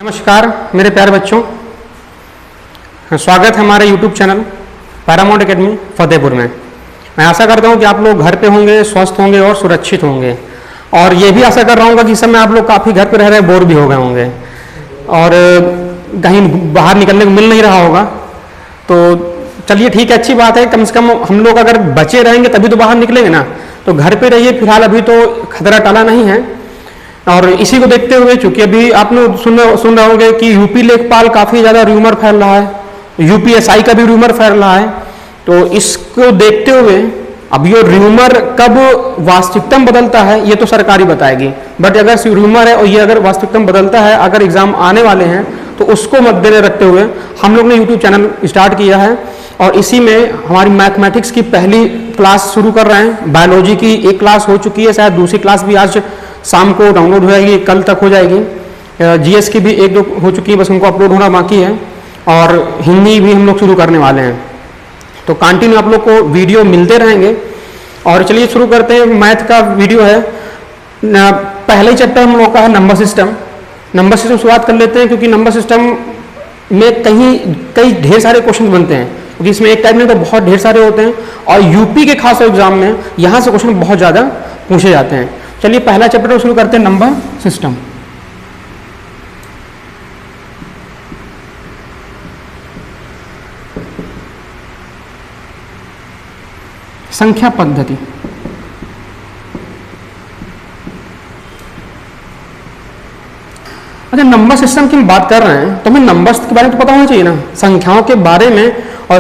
नमस्कार मेरे प्यारे बच्चों, स्वागत है हमारे YouTube channel Paramount academy Fatehpur में। मैं आशा करता हूं कि आप लोग घर पे होंगे, स्वस्थ होंगे और सुरक्षित होंगे। और ये भी आशा कर रहा हूँ कि इस समय आप लोग काफ़ी घर पे रह रहे बोर भी हो गए होंगे और कहीं बाहर निकलने को मिल नहीं रहा होगा। तो चलिए ठीक है, अच्छी बात है। कम से कम हम लोग अगर बचे रहेंगे तभी तो बाहर निकलेंगे ना। तो घर पे रहिए फिलहाल, अभी तो खतरा टला नहीं है। और इसी को देखते हुए, चूंकि अभी आप लोग सुन रहे होंगे कि यूपी लेखपाल काफ़ी ज़्यादा रूमर फैल रहा है, यूपीएसआई का भी रूमर फैल रहा है। तो इसको देखते हुए अब ये रूमर कब वास्तविकता में बदलता है ये तो सरकार ही बताएगी, बट अगर रूमर है और ये अगर वास्तविकता में बदलता है, अगर एग्जाम आने वाले हैं तो उसको मद्देनजर रखते हुए हम लोग ने यूट्यूब चैनल स्टार्ट किया है। और इसी में हमारी मैथमेटिक्स की पहली क्लास शुरू कर रहे हैं। बायोलॉजी की एक क्लास हो चुकी है, शायद दूसरी क्लास भी आज शाम को डाउनलोड हो जाएगी, कल तक हो जाएगी। जीएस की भी एक दो हो चुकी है, बस उनको अपलोड होना बाकी है। और हिंदी भी हम लोग शुरू करने वाले हैं। तो कंटिन्यू आप लोग को वीडियो मिलते रहेंगे। और चलिए शुरू करते हैं। मैथ का वीडियो है, पहले ही चैप्टर हम लोग का है नंबर सिस्टम। नंबर सिस्टम शुरुआत कर लेते हैं, क्योंकि नंबर सिस्टम में कई ढेर सारे क्वेश्चन बनते हैं, क्योंकि इसमें एक टाइप में तो बहुत ढेर सारे होते हैं। और यूपी के खास एग्जाम में यहाँ से क्वेश्चन बहुत ज़्यादा पूछे जाते हैं। चलिए पहला चैप्टर शुरू करते हैं, नंबर सिस्टम। संख्या पद्धति। अच्छा, नंबर सिस्टम की हम बात कर रहे हैं तो हमें नंबर्स के बारे में तो पता होना चाहिए ना, संख्याओं के बारे में। और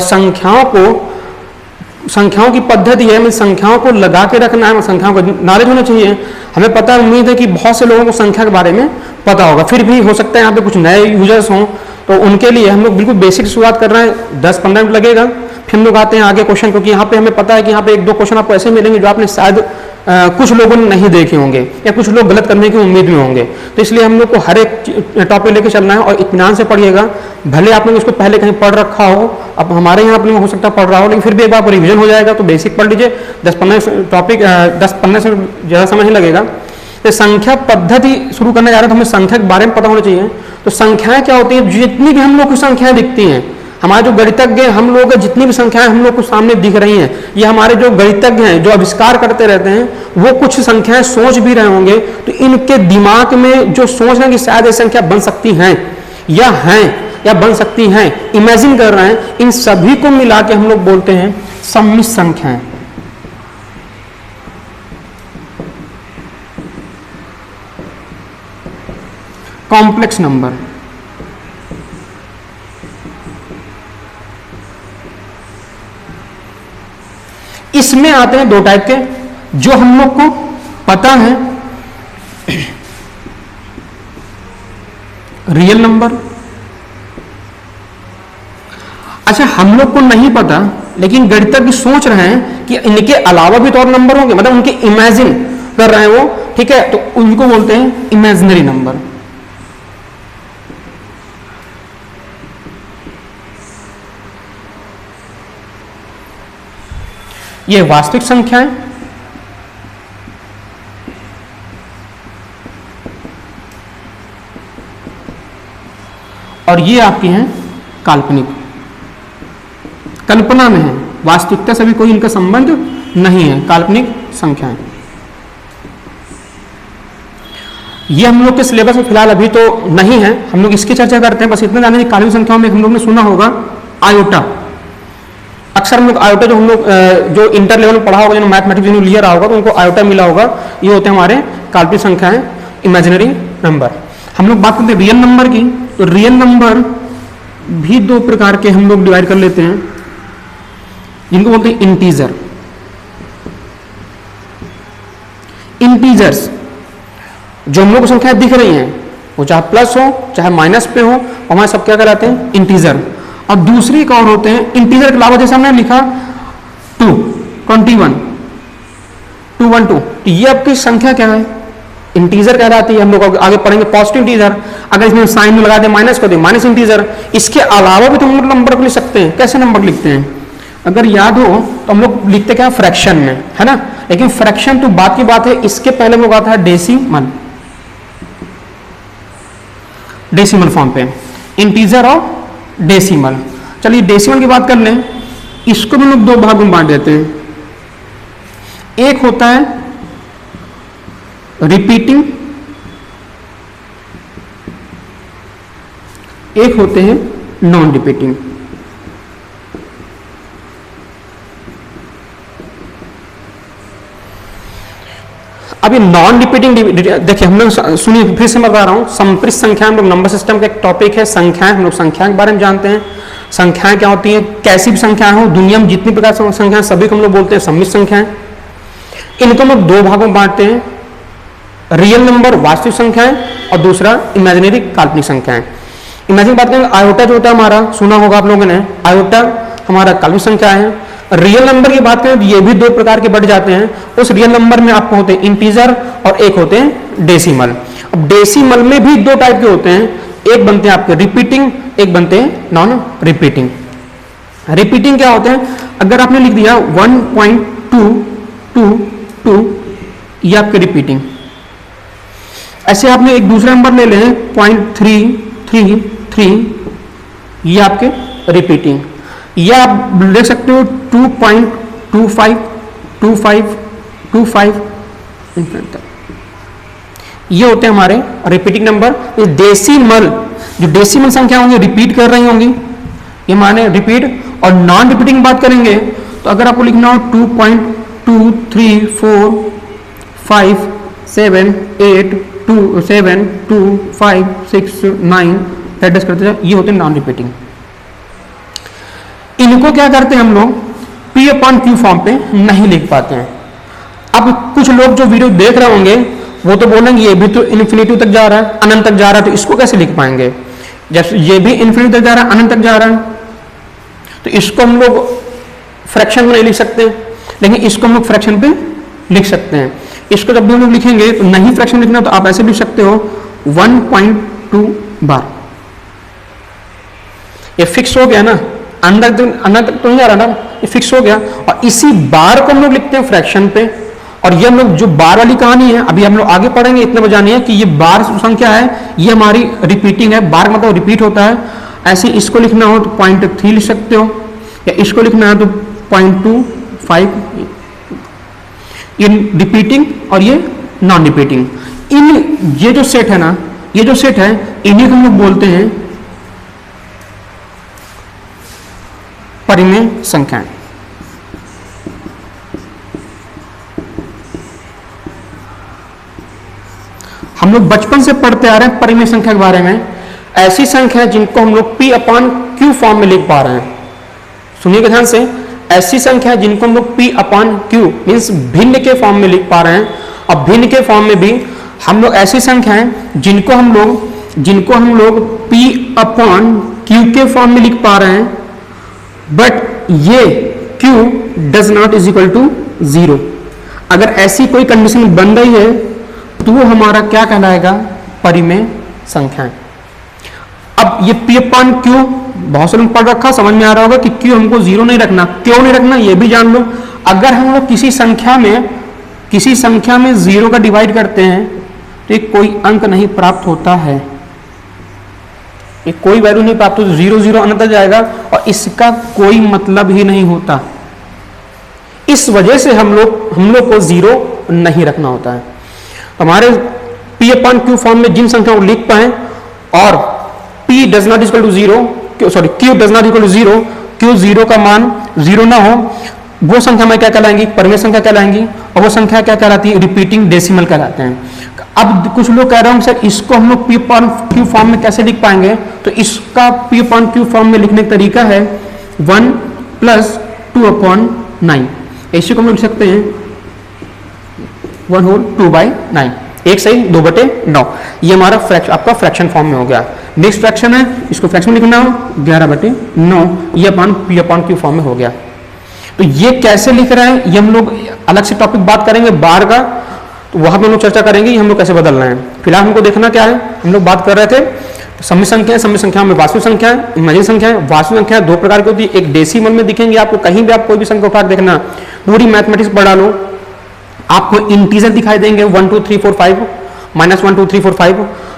संख्याओं की पद्धति है, हमें संख्याओं को लगा के रखना है, संख्याओं को नॉलेज होना चाहिए। हमें पता है, उम्मीद है कि बहुत से लोगों को संख्या के बारे में पता होगा। फिर भी हो सकता है यहाँ पे कुछ नए यूजर्स हों, तो उनके लिए हम लोग बिल्कुल बेसिक शुरुआत कर रहे हैं। 10-15 मिनट लगेगा, फिर हम लोग आते हैं आगे क्वेश्चन, क्योंकि यहाँ पे हमें पता है कि यहाँ पे एक दो क्वेश्चन आपको ऐसे मिलेंगे जो आपने शायद कुछ लोगों ने नहीं देखे होंगे या कुछ लोग गलत करने की उम्मीद में होंगे। तो इसलिए हम लोग को हर एक टॉपिक लेके चलना है और इत्मीनान से पढ़िएगा। भले आपने इसको पहले कहीं पढ़ रखा हो, अब हमारे यहाँ अपने हो सकता है पढ़ रहा हो, लेकिन फिर भी एक बार रिविजन हो जाएगा। तो बेसिक पढ़ लीजिए, 10-15 से ज़्यादा समय नहीं लगेगा। तो संख्या पद्धति शुरू करने जा रहे हैं, तो हमें संख्या के बारे में पता होना चाहिए। तो संख्याएं क्या होती हैं? जितनी भी हम लोग की संख्याएं दिखती हैं, हमारे जो गणितज्ञ हम लोग जितनी भी संख्याएं हम लोग को सामने दिख रही हैं, ये हमारे जो गणितज्ञ हैं जो आविष्कार करते रहते हैं, वो कुछ संख्याएं सोच भी रहे होंगे। तो इनके दिमाग में जो सोच रहे हैं कि शायद ये संख्या बन सकती हैं या बन सकती हैं, इमेजिन कर रहे हैं, इन सभी को मिला के हम लोग बोलते हैं सम्मिश्र संख्याएं। Complex number. इसमें आते हैं दो टाइप के, जो हम लोग को पता है, रियल नंबर। अच्छा, हम लोग को नहीं पता, लेकिन गणितज्ञ सोच रहे हैं कि इनके अलावा भी तो और नंबर होंगे, मतलब उनके इमेजिन कर रहे हैं वो, ठीक है, तो उनको बोलते हैं इमेजिनरी नंबर। ये वास्तविक संख्याएं, और ये आपकी हैं काल्पनिक, कल्पना में है, वास्तविकता से भी कोई इनका संबंध नहीं है, काल्पनिक संख्याएं। ये हम लोग के सिलेबस में फिलहाल अभी तो नहीं है, हम लोग इसकी चर्चा करते हैं। बस इतना जाने की काल्पनिक संख्याओं में हम लोग ने सुना होगा आयोटा। अक्सर हम लोग आयोटा, जो हम लोग जो इंटर लेवल में पढ़ा होगा, जो मैथमेटिक्स जिन्होंने लिया रहा होगा, तो उनको आयोटा मिला होगा। ये होते हैं हमारे काल्पनिक संख्याएं, इमेजिनरी नंबर। हम लोग बात करते हैं रियल नंबर की। तो रियल नंबर भी दो प्रकार के हम लोग डिवाइड कर लेते हैं, जिनको बोलते हैं इंटीजर। इंटीजर्स जो हम लोग को संख्याएं दिख रही हैं, वो चाहे प्लस हो चाहे माइनस पे हो, हमारे सब क्या कहलाते हैं? इंटीजर। और दूसरी एक और होते हैं इंटीजर के अलावा, जैसे हमने लिखा 2, 21, 212, तो ये आपकी संख्या क्या है? इंटीजर कहलाती है। हम लोग आगे पढ़ेंगे पॉजिटिव इंटीजर। अगर इसमें साइन में लगा दे माइनस कर दे, माइनस इंटीजर। इसके अलावा भी तो हम लोग नंबर को लिख सकते हैं। कैसे नंबर लिखते हैं? अगर याद हो तो हम लोग लिखते क्या? फ्रैक्शन में, है ना। लेकिन फ्रैक्शन तो बात की बात है, इसके पहले हम लोग आता है डेसिमल। डेसिमल फॉर्म पे, इंटीजर और डेसिमल। चलिए डेसिमल की बात कर लें, इसको भी लोग दो भागों में बांट देते हैं। एक होता है रिपीटिंग, एक होते हैं नॉन रिपीटिंग। अब ये नॉन रिपीटिंग देखिए, हम लोग सुनिए फिर से मैं बता रहा हूं, संपृक्त संख्या हम लोग नंबर सिस्टम का एक टॉपिक है। संख्याएं, हम लोग संख्या के बारे में जानते हैं। संख्याएं क्या होती हैं, कैसी भी संख्याएं हो, दुनिया में जितनी प्रकार की संख्याएं सभी को हम लोग बोलते हैं सम्मिश्र संख्याएं। इनको हम लोग दो भागों में बांटते हैं, रियल नंबर वास्तविक संख्याएं और दूसरा इमेजिनरी काल्पनिक संख्याएं। इमेजिन बात करेंगे, आयोटा जो होता है हमारा, सुना होगा आप लोगों ने, आयोटा हमारा काल्पनिक संख्या है। रियल नंबर की बात करें तो ये भी दो प्रकार के बढ़ जाते हैं। उस रियल नंबर में आपको होते हैं इंटीजर और एक होते हैं डेसिमल। अब डेसिमल में भी दो टाइप के होते हैं, एक बनते हैं आपके रिपीटिंग, एक बनते हैं नॉन रिपीटिंग। रिपीटिंग क्या होते हैं, अगर आपने लिख दिया 1.222, ये आपके रिपीटिंग। ऐसे आपने एक दूसरा नंबर ले लें 0.333, ये आपके रिपीटिंग। या आप देख सकते हो 2.252525 ये होते हैं हमारे रिपीटिंग नंबर। डेसिमल, जो डेसिमल संख्या होंगी रिपीट कर रही होंगी, ये माने रिपीट। और नॉन रिपीटिंग बात करेंगे तो अगर आपको लिखना हो 2.23457827256 एड्रेस करते हैं, ये होते हैं नॉन रिपीटिंग। इनको क्या करते हैं हम लोग P/Q फॉर्म पे नहीं लिख पाते हैं। अब कुछ लोग जो वीडियो देख रहे होंगे वो तो बोलेंगे ये भी तो इन्फिनिटी तक जा रहा है, अनंत तक जा रहा है, तो इसको कैसे लिख पाएंगे। जैसे ये भी इन्फिनिटी तक जा रहा है, अनंत तक जा रहा है, तो इसको हम लोग फ्रैक्शन में नहीं लिख सकते, लेकिन इसको हम लोग फ्रैक्शन पे लिख सकते हैं। इसको जब भी हम लोग लिखेंगे तो नहीं फ्रैक्शन लिखना तो आप ऐसे लिख सकते हो 1.2 बार। ये फिक्स हो गया ना, अंदर तक तो नहीं जा रहा ना, ये फिक्स हो गया। और इसी बार को हम लोग लिखते हैं फ्रैक्शन पे। और ये हम लोग जो बार वाली कहानी है अभी हम लोग आगे पढ़ेंगे, इतना बजानी है कि ये बार संख्या है, ये हमारी रिपीटिंग है। बार मतलब रिपीट होता है। ऐसे इसको लिखना हो तो 0.3 लिख सकते हो, या इसको लिखना है तो 0.25, इन रिपीटिंग और ये नॉन रिपीटिंग। इन ये जो सेट है ना, ये जो सेट है, इन्हीं को हम लोग बोलते हैं परिमेय संख्याएं। हम लोग बचपन से पढ़ते आ रहे हैं परिमेय संख्या के बारे में। ऐसी संख्या है जिनको हम लोग P/Q फॉर्म में लिख पा रहे हैं। सुनिएगा ध्यान से, ऐसी संख्या है जिनको हम लोग P/Q मीन्स भिन्न के फॉर्म में लिख पा रहे हैं। और भिन्न के फॉर्म में भी हम लोग ऐसी संख्या है जिनको हम लोग P/Q के फॉर्म में लिख पा रहे हैं, बट ये Q does not is equal to 0। अगर ऐसी कोई कंडीशन बन रही है तो वो हमारा क्या कहलाएगा, परिमेय संख्याएं। अब ये P/Q बहुत से लोग पढ़ रखा, समझ में आ रहा होगा कि Q हमको 0 नहीं रखना। क्यों नहीं रखना ये भी जान लो। अगर हम लोग किसी संख्या में 0 का डिवाइड करते हैं तो एक कोई अंक नहीं प्राप्त होता है, एक कोई वैल्यू नहीं प्राप्त होती, 0 0 अनंत जाएगा और इसका कोई मतलब ही नहीं होता। इस वजह से हम लोग को 0 नहीं रखना होता है। हमारे P/Q फॉर्म में जिन संख्या को लिख पाए और P does not equal to 0, sorry Q does not equal to 0, Q 0 का मान 0 ना हो, वो संख्या में क्या कहलाएंगी, परिमेय संख्या कहलाएंगी। और वो संख्या क्या कहलाती है, रिपीटिंग डेसिमल कहलाते हैं। अब कुछ लोग कह रहे होंगे सर इसको हम लोग P/Q फॉर्म में कैसे लिख पाएंगे, तो इसका P/Q फॉर्म में लिखने का तरीका है 1 + 2/9। ऐसे को हम लिख सकते हैं 1/2/9, 1 सही 2/9। ये हमारा आपका फ्रैक्शन फॉर्म में हो गया। नेक्स्ट फ्रैक्शन है, इसको फ्रैक्शन में लिखना हो 11/9, ये P/Q फॉर्म में हो गया। तो ये कैसे लिख रहे हैं, ये हम लोग अलग से टॉपिक बात करेंगे बार का, तो वहां पे हम लोग चर्चा करेंगे हम लोग कैसे बदल रहे हैं। फिलहाल हमको देखना क्या है, हम लोग बात कर रहे थे सम्मिश्र संख्या में वास्तविक संख्या है, इमेजिनरी संख्या है। वास्तविक संख्या दो प्रकार की होती है, एक डेसिमल में दिखेंगे आपको, कहीं भी आप कोई भी संख्या उठा देखना, पूरी मैथमेटिक्स पढ़ा लो, आपको इंटीजर दिखाई देंगे 1 2 3 4 5, -1 2 3 4 5,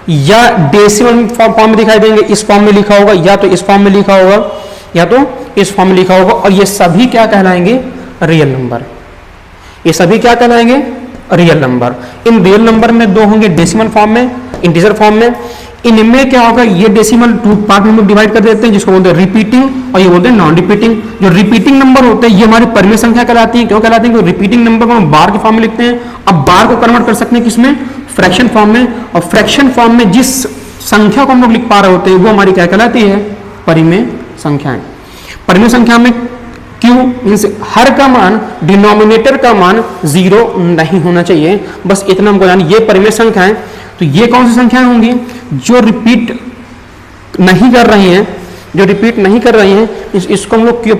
या डेसिमल फॉर्म में दिखाई देंगे, इस फॉर्म में लिखा होगा, या तो इस फॉर्म में लिखा होगा, या तो इस फॉर्म में लिखा होगा, और ये सभी क्या कहलाएंगे? Real number. ये सभी क्या कहलाएंगे? Real number. इन रियल नंबर में दो होंगे डेसिमल फॉर्म में, इंटीजर फॉर्म में। इनमें क्या होगा? ये डेसिमल टू पार्ट में हम लोग डिवाइड कर देते हैं, जिसको बोलते हैं रिपीटिंग और ये बोलते हैं नॉन रिपीटिंग। जो रिपीटिंग नंबर होते हैं ये हमारी परिमेय संख्या कहलाती है। क्यों कहलाती है? क्योंकि रिपीटिंग नंबर को हम बार के फॉर्म में लिखते हैं। अब बार को कन्वर्ट कर सकते हैं किसमें? फ्रैक्शन फॉर्म में। और फ्रैक्शन फॉर्म में जिस संख्या को हम लोग लिख पा रहे होते हैं वो हमारी क्या कहलाती है? परिमेय संख्याएं। परिमेय संख्या में क्यों मीन्स हर का मान, डिनोमिनेटर का मान 0 नहीं होना चाहिए, बस इतना हमको जानिए। ये परिमेय संख्याएं, तो ये कौन सी संख्याएं होंगी? जो रिपीट नहीं कर रही हैं, जो रिपीट नहीं कर रही हैं, इसको हम लोग पी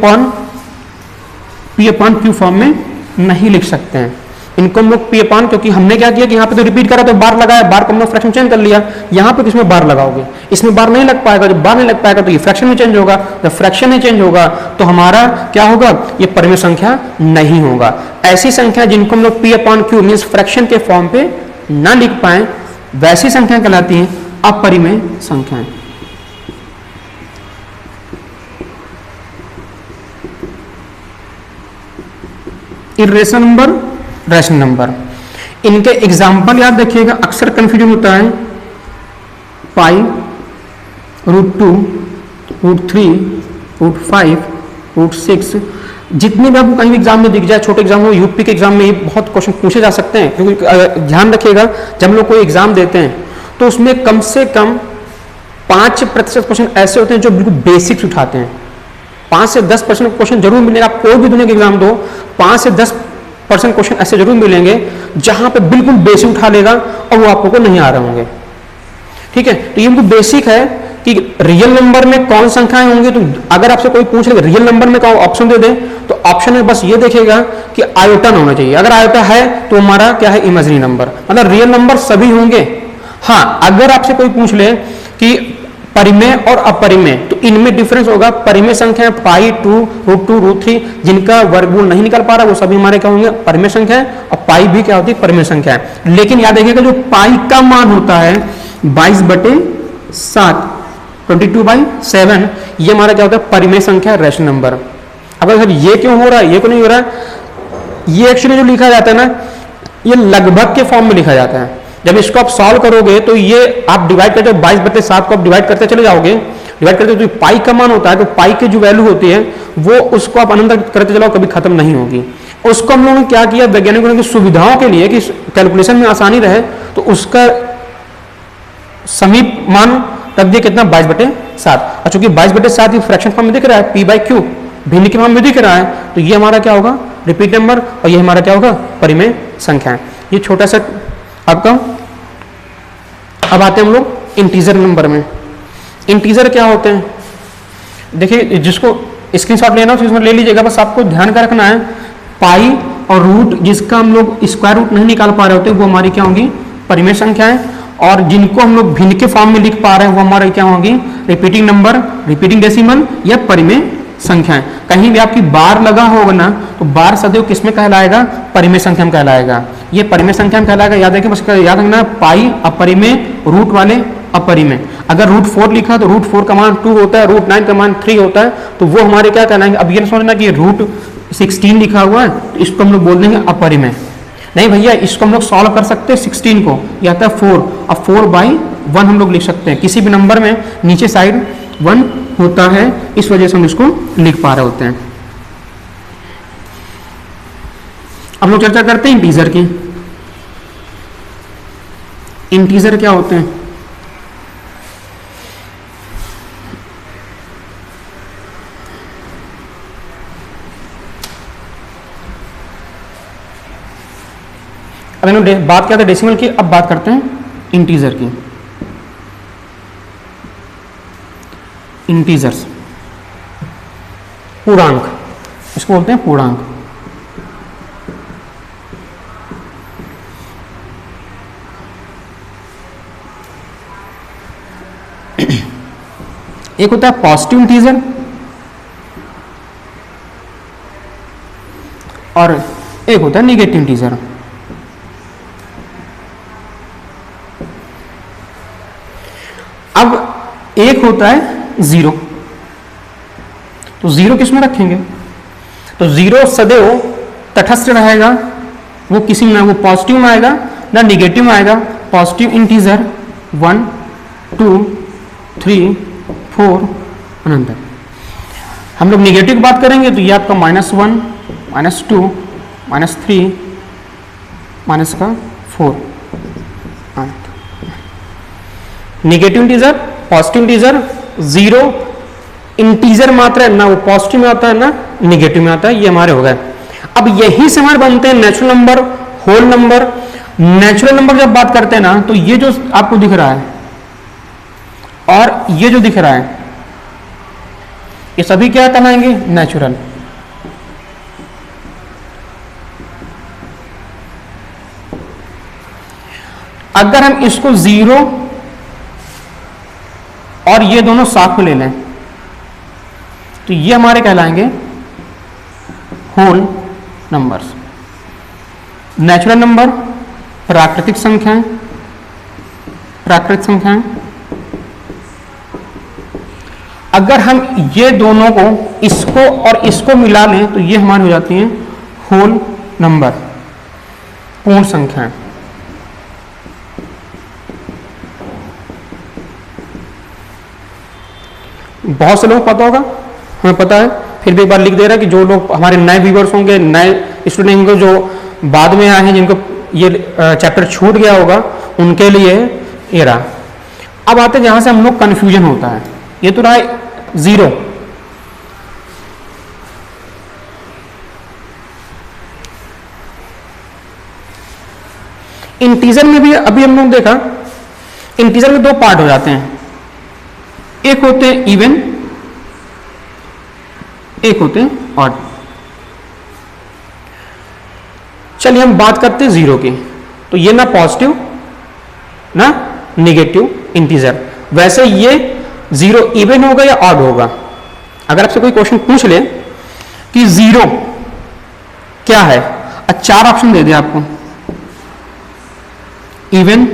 अपॉन क्यू फॉर्म में नहीं लिख सकते हैं। इनको हम लोग पी अपॉन, क्योंकि हमने क्या किया कि यहाँ पे तो रिपीट करा तो बार लगाया, बार को हमने फ्रैक्शन चेंज कर लिया। यहाँ पे किसमें बार लगाओगे? इसमें बार नहीं लग पाएगा। जब बार नहीं लग पाएगा तो ये फ्रैक्शन में चेंज होगा। जब फ्रैक्शन में चेंज होगा तो हमारा क्या होगा? ये परिमेय संख्या नहीं होगा। ऐसी संख्या जिनको हम लोग P upon Q means fraction के फॉर्म पे ना लिख पाए, वैसी संख्या कहलाती है अपरिमेय संख्याएं। इर्रेशनल नंबर, रैशनल नंबर, इनके एग्जाम्पल याद रखिएगा। अक्सर कंफ्यूजन होता है। पाई, √2, √3, √5, √6, जितने भी आपको कहीं भी एग्जाम में दिख जाए, छोटे एग्जाम हो, यूपी के एग्जाम में ये बहुत क्वेश्चन पूछे जा सकते हैं। क्योंकि ध्यान रखिएगा, जब हम लोग कोई एग्जाम देते हैं तो उसमें कम से कम 5% क्वेश्चन ऐसे होते हैं जो बिल्कुल बेसिक्स उठाते हैं। 5 से 10% क्वेश्चन जरूर मिलेगा। आप कोई भी दुनिया के एग्जाम दो, 5 से 10% क्वेश्चन ऐसे जरूर मिलेंगे जहां पे बिल्कुल बेसिक उठा लेगा और वो आपको नहीं आ रहे होंगे। ठीक है, तो ये बेसिक है कि रियल नंबर में कौन संख्याएं होंगी। तो अगर आपसे कोई पूछ ले रियल नंबर में कौन ऑप्शन दे दे, तो ऑप्शन में बस ये देखेगा कि आयोटा होना चाहिए। अगर आयोटा है तो हमारा क्या है? Imaginary number. मतलब रियल नंबर सभी होंगे। हाँ, अगर आपसे कोई पूछ ले कि परिमेय और अपरिमेय, तो इनमें डिफरेंस होगा। परिमेय संख्या पाई, 2, √2, √3 जिनका वर्गमूल नहीं निकल पा रहा वो सभी हमारे क्या होंगे? परिमेय संख्या है। और पाई भी क्या होती है? परिमेय संख्या है। लेकिन याद रखिएगा जो पाई का मान होता है 22/7, 22/7, ये हमारा क्या होता है? परिमेय संख्या, रैशनल नंबर। अब अगर ये क्यों हो रहा है, ये क्यों नहीं हो रहा है? ये एक्चुअली जो लिखा जाता है ना, ये लगभग के फॉर्म में लिखा जाता है। जब इसको आप सॉल्व करोगे तो ये आप डिवाइड करते हो 22/7 को आप डिवाइड करते चले जाओगे, डिवाइड करते तो पाई का मान होता है, तो पाई की जो वैल्यू होती है वो उसको आप अनंत करते चलाओ, कभी खत्म नहीं होगी। उसको हम लोगों ने क्या किया, वैज्ञानिकों की सुविधाओं के लिए कि कैलकुलेशन में आसानी रहे, तो उसका समीप मान रख दिया कितना? 22/7। और चूंकि 22/7 ये फ्रैक्शन फॉर्म में दिख रहा है, p/q भिन्न के फॉर्म में दिख रहा है, तो ये हमारा क्या होगा? Repeat number. और ये हमारा क्या होगा? परिमेय संख्या है। ये छोटा सा आपका। अब आते हैं हम लोग इंटीजर नंबर में। इंटीजर क्या होते हैं? देखिए, जिसको स्क्रीनशॉट लेना हो उसमें ले लीजिएगा। बस आपको ध्यान का रखना है, पाई और रूट जिसका हम लोग स्क्वायर रूट नहीं निकाल पा रहे होते वो हमारी क्या होंगी? परिमेय संख्याएं। और जिनको हम लोग भिन्न के फॉर्म में लिख पा रहे हैं वो हमारी क्या होंगी? रिपीटिंग नंबर, रिपीटिंग डेसिमल या परिमेय संख्याएं। कहीं भी आपकी बार लगा होगा ना, तो बार सदैव किसमें कहलाएगा? परिमेय संख्या में कहलाएगा। ये परिमेय संख्या में कहलाएगा। याद रखिए, बस याद रखना, पाई अपरिमेय, रूट वाले अपरिमेय। अगर √4 लिखा तो √4 का मान 2 होता है, √9 का मान 3 होता है, तो वो हमारे क्या कहलाएंगे? अब ये समझना कि √16 लिखा हुआ है, तो इसको हम लोग बोल देंगे अपरिमेय। नहीं भैया, इसको हम लोग सॉल्व कर सकते हैं 16 को, यह आता है 4, और 4/1 हम लोग लिख सकते हैं। किसी भी नंबर में नीचे साइड 1 होता है, इस वजह से हम इसको लिख पा रहे होते हैं। अब लोग चर्चा करते हैं इंटीजर की। इंटीजर क्या होते हैं? अब मैंने बात किया था डेसिमल की, अब बात करते हैं इंटीजर की। इंटीजर्स, पूर्णांक, इसको बोलते हैं पूर्णांक। एक होता है पॉजिटिव इंटीजर और एक होता है नेगेटिव इंटीजर। होता है जीरो। तो जीरो किस में रखेंगे? तो जीरो सदैव तटस्थ रहेगा, वो किसी में, वो पॉजिटिव में आएगा ना निगेटिव में आएगा। पॉजिटिव इंटीजर 1 2 3 4 अनंत। हम लोग निगेटिव की बात करेंगे तो ये आपका -1 -2 -3 माइनस का 4 negative integer, positive integer, zero integer मात्र है ना, वो पॉजिटिव में आता है ना निगेटिव में आता है। ये हमारे हो गए। अब यही से हमारे बनते हैं natural number, whole number. Natural number जब बात करते हैं ना, तो ये जो आपको दिख रहा है और ये जो दिख रहा है, ये सभी क्या कहलाएंगे? नेचुरल। अगर हम इसको जीरो और ये दोनों साथ में ले लें तो ये हमारे कहलाएंगे होल नंबर्स। नेचुरल नंबर प्राकृतिक संख्याएं, प्राकृतिक संख्याएं। अगर हम ये दोनों को, इसको और इसको मिला लें तो ये हमारी हो जाती हैं होल नंबर, पूर्ण संख्याएं। बहुत से लोगों को पता होगा, हमें पता है, फिर भी एक बार लिख दे रहा है कि जो लोग हमारे नए व्यूवर्स होंगे, नए स्टूडेंट होंगे, जो बाद में आए हैं, जिनको ये चैप्टर छूट गया होगा, उनके लिए ये रहा। अब आते हैं जहां से हम लोग कंफ्यूजन होता है। ये तो रहा जीरो, इंटीजर में भी अभी हम लोग देखा, इंटीजर में दो पार्ट हो जाते हैं, एक होते हैं इवन, एक होते हैं ऑड। चलिए हम बात करते हैं जीरो की। तो ये ना पॉजिटिव ना निगेटिव इंटीजर। वैसे ये जीरो इवन होगा या ऑड होगा? अगर आपसे कोई क्वेश्चन पूछ ले कि जीरो क्या है, चार ऑप्शन दे दे आपको, even,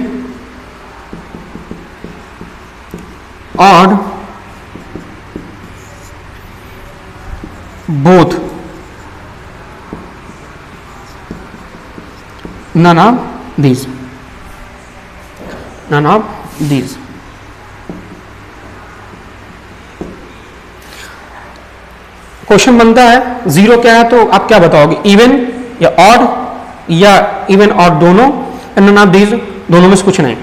odd, both, none of these, none of these। Question बनता है जीरो क्या है, तो आप क्या बताओगे? इवन या ऑड या इवन ऑड दोनों, नन ऑफ दीज दोनों में से कुछ नहीं।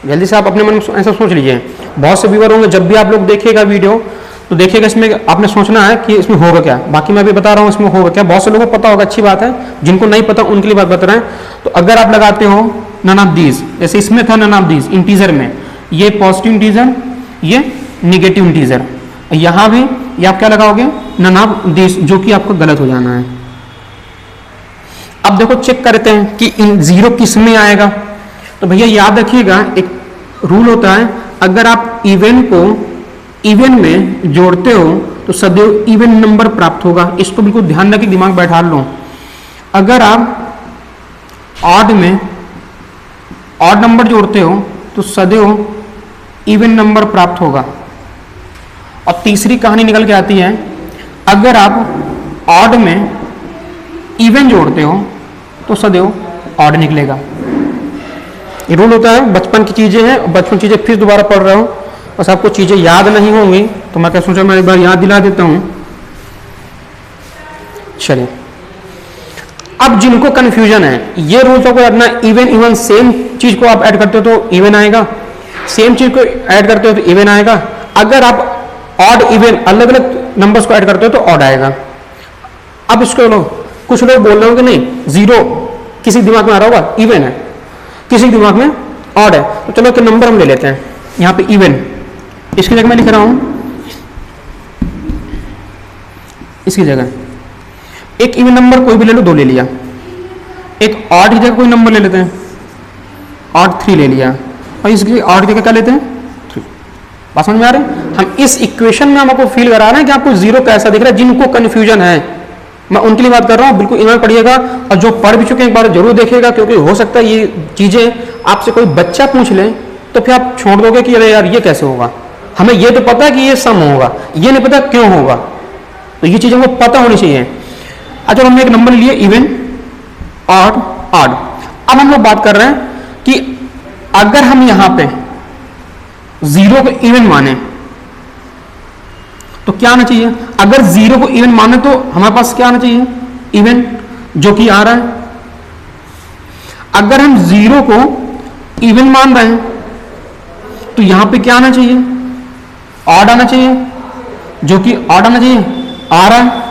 जल्दी से आप अपने मन में ऐसा सोच लीजिए। बहुत से व्यूअर होंगे, जब भी आप लोग देखिएगा वीडियो तो देखिएगा इसमें आपने सोचना है कि इसमें होगा क्या। बाकी मैं भी बता रहा हूँ इसमें होगा क्या। बहुत से लोगों को पता होगा, अच्छी बात है। जिनको नहीं पता उनके लिए बात बता रहे हैं। तो अगर आप लगाते हो नन ऑफ दीज, जैसे इसमें था नन ऑफ दीज इंटीजर में, ये पॉजिटिव इंटीजर, ये निगेटिव इंटीजर, यहां भी ये आप क्या लगाओगे? नन ऑफ दीज, जो कि आपको गलत हो जाना है। अब देखो चेक करते हैं कि इन जीरो किस में आएगा। तो भैया याद रखिएगा, एक रूल होता है, अगर आप इवन को इवन में जोड़ते हो तो सदैव इवन नंबर प्राप्त होगा। इसको बिल्कुल ध्यान रखिए, दिमाग बैठा लो। अगर आप ऑड में ऑड नंबर जोड़ते हो तो सदैव इवन नंबर प्राप्त होगा। और तीसरी कहानी निकल के आती है, अगर आप ऑड में इवन जोड़ते हो तो सदैव ऑड निकलेगा। ये रूल होता है, बचपन की चीजें हैं, बचपन चीजें फिर दोबारा पढ़ रहा हूं, बस आपको चीजें याद नहीं होंगी तो मैं क्या सोचा मैं एक बार याद दिला देता हूं। चलिए, अब जिनको कंफ्यूजन है, ये रूल तो याद ना, इवन इवन सेम चीज को आप ऐड करते हो तो इवन आएगा, सेम चीज को ऐड करते हो तो इवन आएगा। अगर आप ऑड इवन अलग अलग नंबर्स को ऐड करते हो तो ऑड आएगा। अब इसको लो, कुछ लोग बोल रहे हो कि नहीं जीरो किसी दिमाग में आ रहा होगा इवन है, किसी दिमाग में ऑड है, तो चलो एक नंबर हम ले लेते हैं यहां पे इवन, इसकी जगह मैं लिख रहा हूं, इसकी जगह एक इवन नंबर कोई भी ले लो, 2 ले लिया। एक ऑड की जगह कोई नंबर ले लेते हैं, ऑड 3 ले लिया, और इसकी ऑड की जगह क्या लेते हैं 3। बात समझ में आ रहा है? हम इस इक्वेशन में हम आपको फील करा रहे हैं कि आपको जीरो कैसा दिख रहा है। जिनको कंफ्यूजन है मैं उनके लिए बात कर रहा हूं, बिल्कुल इन्होंने पढ़िएगा, और जो पढ़ भी चुके हैं एक बार जरूर देखिएगा, क्योंकि हो सकता है ये चीजें आपसे कोई बच्चा पूछ ले तो फिर आप छोड़ दोगे कि अरे यार ये कैसे होगा। हमें ये तो पता है कि ये सम होगा, ये नहीं पता क्यों होगा, तो ये चीज हमको पता होनी चाहिए। अच्छा हमने एक नंबर लिए इवन, ऑड, ऑड। अब हम लोग बात कर रहे हैं कि अगर हम यहां पे 0 को इवन माने तो क्या आना चाहिए? अगर 0 को इवन माने तो हमारे पास क्या आना चाहिए? इवन, जो कि आ रहा है। अगर हम 0 को इवन मान रहे हैं तो यहां पे क्या आना चाहिए? ऑड आना चाहिए, जो कि ऑड आना चाहिए, आ रहा है।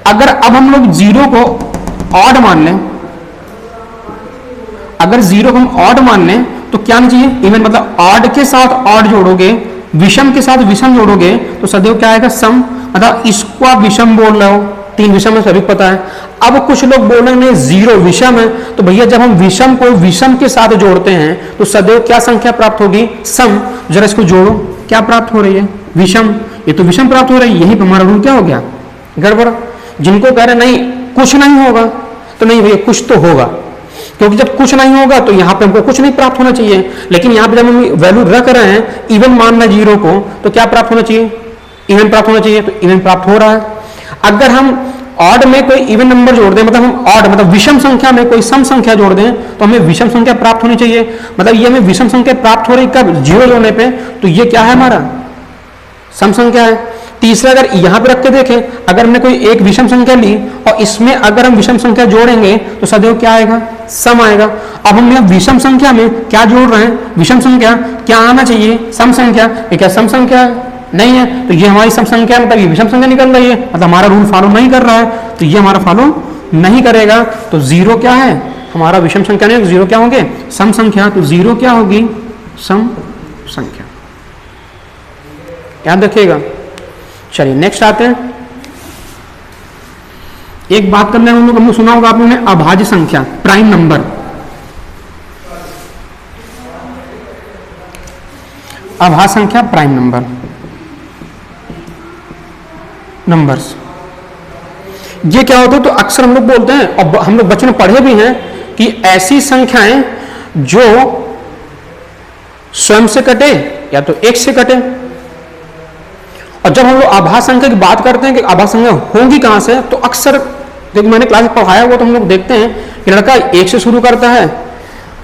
अगर अब हम लोग 0 को ऑड मान लें, अगर 0 को हम ऑड मान लें तो क्या आना चाहिए? इवन, मतलब ऑड के साथ ऑड जोड़ोगे, विषम के साथ विषम जोड़ोगे तो सदैव क्या आएगा? सम। मतलब इसको आप विषम बोल रहे हो, 3 विषम है, सभी पता है। अब कुछ लोग बोल रहे हैं 0 विषम है, तो भैया जब हम विषम को विषम के साथ जोड़ते हैं तो सदैव क्या संख्या प्राप्त होगी? सम। जरा इसको जोड़ो, क्या प्राप्त हो रही है? विषम। ये तो विषम प्राप्त हो रही है, यही हमारा रूल क्या हो गया? गड़बड़। जिनको कह रहे नहीं कुछ नहीं होगा, तो नहीं भैया कुछ तो होगा, क्योंकि जब कुछ नहीं होगा तो यहां पे हमको कुछ नहीं प्राप्त होना चाहिए। लेकिन यहां पे जब हम वैल्यू रख रहे हैं, इवन मान रहे 0 को, तो क्या प्राप्त होना चाहिए? इवन प्राप्त होना चाहिए, तो इवन प्राप्त हो रहा है। अगर हम ऑड में कोई इवन नंबर जोड़ दें, मतलब हम ऑड मतलब विषम संख्या में कोई सम संख्या जोड़ दें, तो हमें विषम संख्या प्राप्त होनी चाहिए। मतलब ये हमें विषम संख्या प्राप्त हो रही कब? 0 जोड़ने पे, तो ये क्या है? हमारा सम संख्या है। तीसरा, अगर यहां पे रख के देखें, अगर हमने कोई एक विषम संख्या ली और इसमें अगर हम विषम संख्या जोड़ेंगे तो सदैव क्या आएगा? सम आएगा। अब हम यहाँ विषम संख्या में क्या जोड़ रहे हैं? विषम संख्या। क्या आना चाहिए? सम संख्या। ये क्या सम संख्या नहीं है, तो ये हमारी सम संख्या, मतलब ये विषम संख्या निकल रही है, मतलब हमारा रूल फॉलो नहीं कर रहा है, तो ये हमारा फॉलो नहीं करेगा। तो 0 क्या है? हमारा विषम संख्या नहीं, 0 क्या होंगे? सम संख्या। तो 0 क्या होगी? सम संख्या। याद रखिएगा। चलिए नेक्स्ट आते हैं। एक बात करने हम लोग सुना होगा आप लोगों ने, अभाज्य संख्या, प्राइम नंबर। अभाज्य संख्या, प्राइम नंबर, नंबर्स। ये क्या होता है? तो अक्सर हम लोग बोलते हैं, और हम लोग बचपन में पढ़े भी हैं, कि ऐसी संख्याएं जो स्वयं से कटे या तो 1 से कटे। और जब हम लोग आभास संख्या की बात करते हैं कि आभास संख्या होगी कहां से, तो अक्सर देखो मैंने क्लास में पढ़ाया हुआ, तो हम लोग देखते हैं कि लड़का 1 से शुरू करता है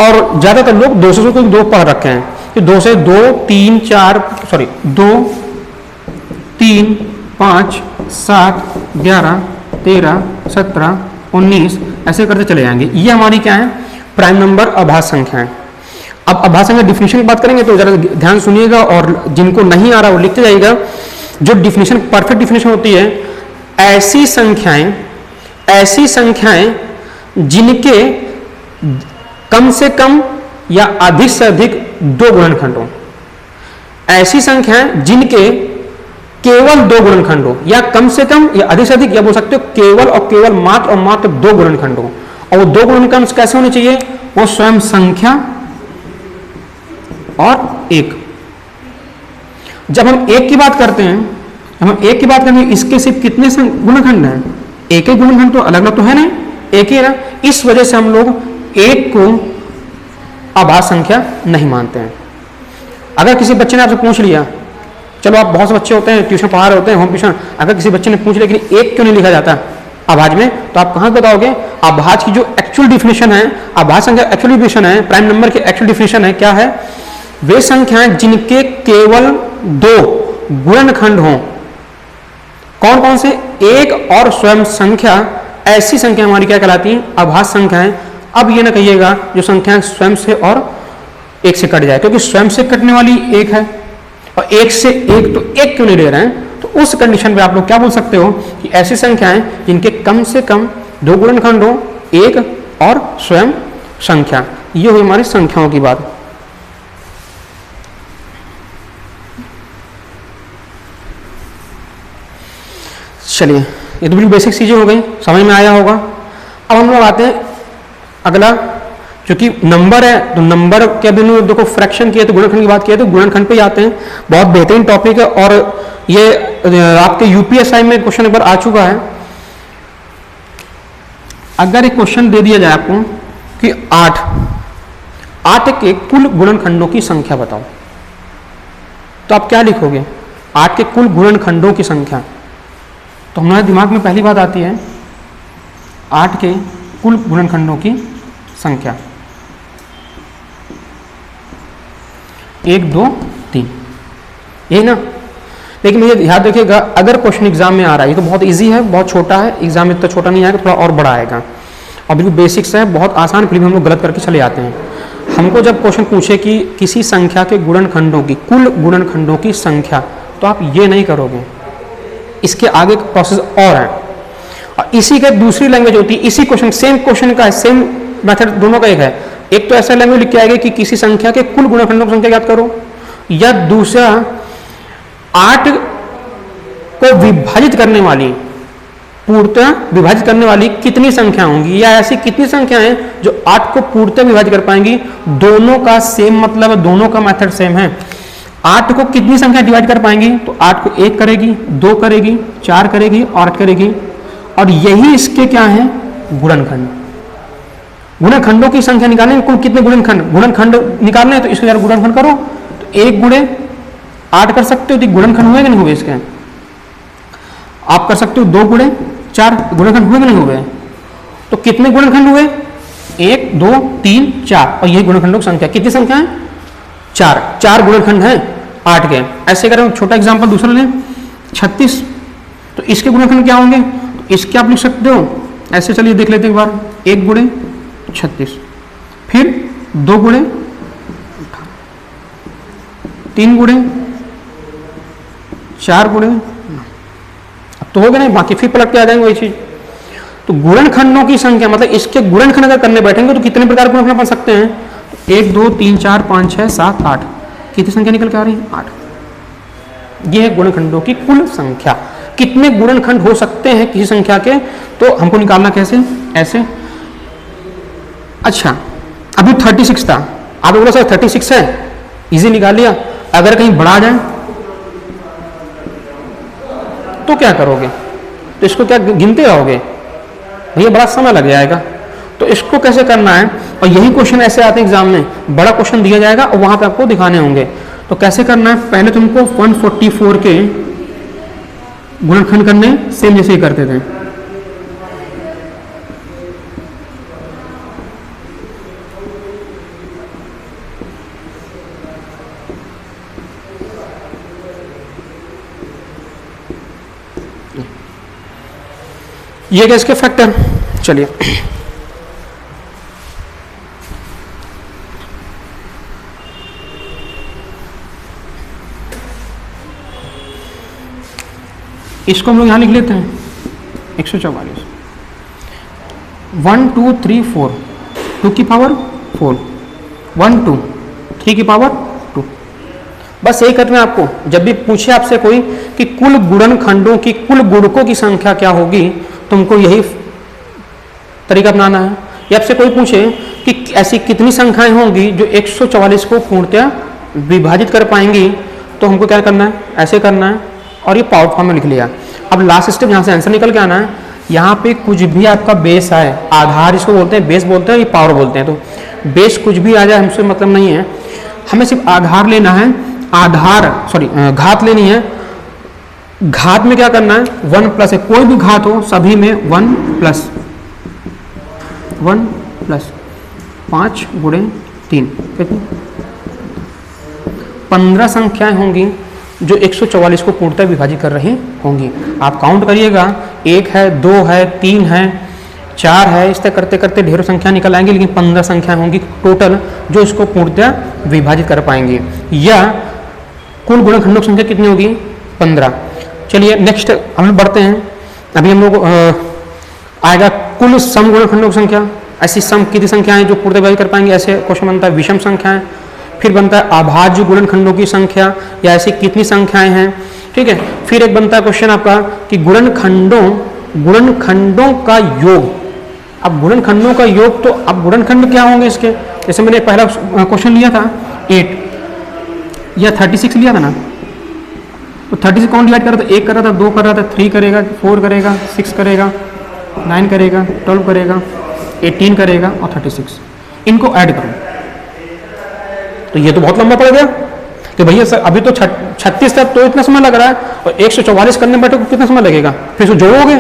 और ज्यादातर लोग 2 से शुरू, 2 पढ़ रखे हैं कि 2 से 2, 3, 4, सॉरी 2, 3, 5, 7, 11, 13, 17, 19 ऐसे करते चले जाएंगे। ये हमारी क्या है? प्राइम नंबर, अभाज्य संख्या है। अब अभाज्य संख्या डिफिनेशन की बात करेंगे तो जरा ध्यान सुनिएगा, और जिनको नहीं आ रहा वो लिखते जाइएगा। जो डिफिनेशन, परफेक्ट डिफिनेशन होती है, ऐसी संख्याएं जिनके कम से कम या अधिक से अधिक 2 गुणनखंड हो। ऐसी संख्याएं जिनके केवल 2 गुणनखंड हो, या कम से कम या अधिक से अधिक, या बोल सकते हो केवल और केवल मात्र और मात्र 2 गुणनखंड हो। और वो 2 गुणनखंड कैसे होने चाहिए? वो स्वयं संख्या और 1। जब हम 1 की बात करते हैं, इसके सिर्फ कितने गुणनखंड हैं? एक ही गुणनखंड, तो अलग अलग तो है नहीं, एक ही है ना। इस वजह से हम लोग 1 को अभाज्य संख्या नहीं मानते हैं। अगर किसी बच्चे ने आपसे पूछ लिया, चलो आप बहुत से बच्चे होते हैं ट्यूशन पढ़ा रहे होते हैं, होम ट्यूशन, अगर किसी बच्चे ने पूछ लिया कि 1 क्यों नहीं लिखा जाता अभाज्य में, तो आप कहां बताओगे? अभाज्य की जो एक्चुअल डिफिनेशन है, अभाज्य संख्या एक्चुअल डिफिनेशन है, प्राइम नंबर की एक्चुअल डिफिनेशन है, क्या है? वे संख्याएं जिनके केवल 2 गुणनखंड हों। कौन कौन से? 1 और स्वयं संख्या। ऐसी संख्या हमारी क्या कहलाती है? अभाज्य संख्याएं। अब ये ना कहिएगा जो संख्याएं स्वयं से और 1 से कट जाए, क्योंकि स्वयं से कटने वाली 1 है और 1 से 1, तो 1 क्यों नहीं ले रहे हैं? तो उस कंडीशन पे आप लोग क्या बोल सकते हो कि ऐसी संख्याएं जिनके कम से कम 2 गुणनखंड हो, 1 और स्वयं संख्या। ये हुई हमारी संख्याओं की बात। चलिए, ये तो बिल्कुल बेसिक चीजें हो गई, समझ में आया होगा। अब हम लोग आते हैं अगला, क्योंकि नंबर है तो नंबर के अभी देखो फ्रैक्शन किया तो गुणनखंड की बात किया तो गुणनखंड पे ही आते हैं। बहुत बेहतरीन टॉपिक है, और ये आपके यूपीएसआई में क्वेश्चन एक बार आ चुका है। अगर एक क्वेश्चन दे दिया जाए आपको कि 8 के कुल गुणनखंडों की संख्या बताओ, तो आप क्या लिखोगे? 8 के कुल गुणनखंडों की संख्या। तो हमारे दिमाग में पहली बात आती है 8 के कुल गुणनखंडों की संख्या, 1 2 3, यही ना। लेकिन ये याद रखिएगा, अगर क्वेश्चन एग्जाम में आ रहा है, ये तो बहुत इजी है, बहुत छोटा है, एग्जाम में इतना छोटा नहीं आएगा, थोड़ा और बड़ा आएगा, और बिल्कुल बेसिक्स है, बहुत आसान, फिर भी हम लोग गलत करके चले जाते हैं। हमको जब क्वेश्चन पूछे कि किसी संख्या के गुणनखंडों की, कुल गुणनखंडों की संख्या, तो आप ये नहीं करोगे, इसके आगे का प्रोसेस और है। और इसी के दूसरी लैंग्वेज होती है, इसी क्वेश्चन, सेम क्वेश्चन का है, सेम मेथड दोनों का एक है। एक तो ऐसा लैंग्वेज लिख के आएगा कि किसी संख्या के कुल गुणनखंडों की संख्या याद करो, या दूसरा 8 को विभाजित करने वाली, पूर्णतः विभाजित करने वाली कितनी संख्या होंगी, या ऐसी कितनी संख्या है जो 8 को पूर्णतः विभाजित कर पाएंगी। दोनों का सेम मतलब है, दोनों का मेथड सेम है। 8 को कितनी संख्या डिवाइड कर पाएंगी, तो 8 को 1 करेगी, 2 करेगी, 4 करेगी और 8 करेगी। और यही इसके क्या है, गुणनखंड। गुणनखंडों की संख्या निकालने, कुल कितने गुणनखंड निकालने हैं, तो इसके गुणनखंड करो, तो 1 गुणे 8 कर सकते हो, तो गुणनखंड हुए कि नहीं हुए इसके? आप कर सकते हो 2 गुणे 4, गुणनखंड हुए कि नहीं हुए? तो कितने गुणनखंड हुए, 1 2 3 4, और यही गुणनखंडों की संख्या, कितनी संख्या है, 4 गुणनखंड है 8 के। ऐसे करें, छोटा एग्जांपल दूसरा लें, 36, तो इसके गुणनखंड क्या होंगे, तो इसके आप लिख सकते हो ऐसे, चलिए देख लेते हैं एक बार, 1 गुणे 36, फिर 2 गुणे 3 गुणे 4 गुणे, अब तो हो गया नहीं, बाकी फिर पलट के आ जाएंगे वही चीज। तो गुणनखंडों की संख्या मतलब इसके गुणनखंड अगर करने बैठेंगे तो कितने प्रकार के गुणनखंड बन सकते हैं, 1 2 3 4 5 6 7 8, कितनी संख्या निकल के आ रही है, 8। यह है गुणनखंडों की कुल संख्या। कितने गुणनखंड हो सकते हैं किसी संख्या के, तो हमको निकालना कैसे, ऐसे। अच्छा, अभी 36 था, आप बोला सर 36 है, इजी निकाल लिया। अगर कहीं बढ़ा जाए तो क्या करोगे, तो इसको क्या गिनते रहोगे, भैया बड़ा समय लग जाएगा। तो इसको कैसे करना है, और यही क्वेश्चन ऐसे आते हैं एग्जाम में, बड़ा क्वेश्चन दिया जाएगा और वहां पे आपको दिखाने होंगे। तो कैसे करना है, पहले तुमको 144 के गुणनखंड करने, सेम जैसे ही करते थे। ये क्या इसके फैक्टर, चलिए इसको हम लोग यहां लिख लेते हैं 144, 1 2 3 4, 2 की पावर 4, 1 2 3 की पावर 2। बस यही करना है आपको। जब भी पूछे आपसे कोई कि कुल गुणनखंडों की, कुल गुणकों की संख्या क्या होगी, तुमको यही तरीका अपनाना है। या आपसे कोई पूछे कि ऐसी कितनी संख्याएं होंगी जो 144 को पूर्णतः विभाजित कर पाएंगी, तो हमको क्या करना है, ऐसे करना है, और ये पावर फॉर्म में लिख लिया। अब लास्ट स्टेप यहाँ से आंसर निकल के आना है। यहाँ पे कुछ भी आपका बेस आए, आधार इसको बोलते हैं, बेस बोलते हैं, ये पावर बोलते हैं। तो बेस कुछ भी आ जाए हमसे मतलब नहीं है, हमें सिर्फ आधार लेना है, घात लेनी है। घात में क्या करना है, 1 प्लस है, कोई भी घात हो सभी में 1 प्लस 5 गुणे 3, कितनी 15 संख्याएं होंगी जो 144 को पूर्णतः विभाजित कर रही होंगी। आप काउंट करिएगा, 1 है, 2 है, 3 है, 4 है, इस तरह करते करते ढेरों संख्या निकल आएंगी, लेकिन 15 संख्या होंगी टोटल जो इसको पूर्णतः विभाजित कर पाएंगी। या कुल गुणनखंडों की संख्या कितनी होगी, 15। चलिए नेक्स्ट हम लोग बढ़ते हैं। अभी हम लोग आएगा कुल सम गुणनखंडों की संख्या। ऐसी सम कितनी संख्याएं जो पूर्णतः विभाजित कर पाएंगे, ऐसे क्वेश्चन बनता है। विषम संख्याएं, फिर बनता है अभाज्य गुणनखंडों की संख्या, या ऐसी कितनी संख्याएं हैं, ठीक है। फिर एक बनता है क्वेश्चन आपका कि गुणनखंडों का योग। अब गुणनखंडों का योग, तो अब गुणनखंड क्या होंगे इसके, जैसे मैंने पहला क्वेश्चन लिया था 8 या 36 लिया था ना, तो 36 कौन डिवाइड कर रहा था, 1 कर रहा था, 2 कर रहा था, 3 करेगा, 4 करेगा, 6 करेगा, 9 करेगा, 12 करेगा, 18 करेगा और 36। इनको ऐड करो तो ये तो बहुत लंबा पड़ गया। कि भैया सर अभी तो 36 तक तो इतना समय लग रहा है, और 144 करने बैठे को कितना समय लगेगा, फिर उसको जोड़ोगे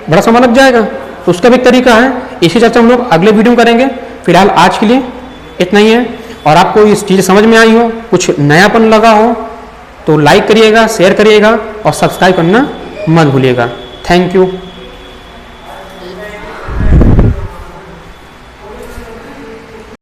बड़ा समय लग जाएगा। तो उसका भी तरीका है, इसी चर्चा हम लोग अगले वीडियो में करेंगे। फिलहाल आज के लिए इतना ही है। और आपको इस चीज़ समझ में आई हो, कुछ नयापन लगा हो, तो लाइक करिएगा, शेयर करिएगा और सब्सक्राइब करना मत भूलिएगा। Thank you.